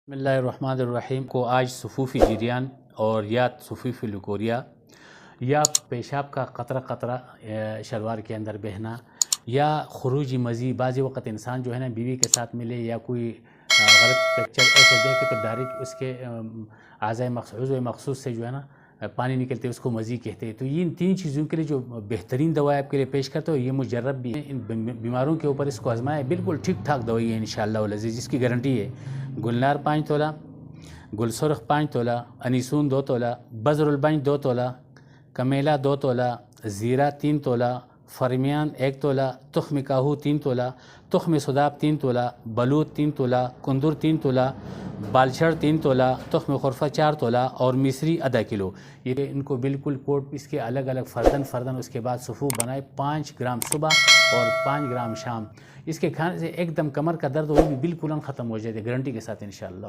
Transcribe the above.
بسم اللہ الرحمن الرحیم کو آج صفوفی جریان اور یا صفوفی لکوریا یا پیشاب کا قطرہ قطرہ شلوار کے اندر بہنا یا خروجی مزی، بعض وقت انسان جو ہے نا بیوی کے ساتھ ملے یا کوئی غلط پکچر ایسے دیکھے تو ڈائریکٹ اس کے اعضائے مخصوص سے جو ہے نا پانی نکلتے اس کو مزی کہتے ہیں۔ تو یہ ان تین چیزوں کے لیے جو بہترین دوائی آپ کے لیے پیش کرتا ہوں، یہ مجرب بھی ہے، ان بیماروں کے اوپر اس کو آزمائے، بالکل ٹھیک ٹھاک دوائی ہے انشاءاللہ العزیز، جس کی گارنٹی ہے۔ گلنار 5 تولہ، گل سرخ 5 تولہ، انیسون 2 تولہ، بذر البنج 2 تولہ، کمیلا 2 تولہ، زیرہ 3 تولہ، فرمیان 1 تولہ، تخم کاہو 3 تولہ، تخم صداب 3 تولہ، بلوط 3 تولہ، کندر 3 تولہ، بالچھڑ 3 تولہ، تخم خرفہ 4 تولہ اور مصری آدھا کلو۔ یہ ان کو بالکل کوٹ اس کے الگ الگ فردن اس کے بعد صفوف بنائے، 5 گرام صبح اور 5 گرام شام۔ اس کے کھانے سے ایک دم کمر کا درد وہ بھی بالکل ختم ہو جاتے، گارنٹی کے ساتھ انشاءاللہ۔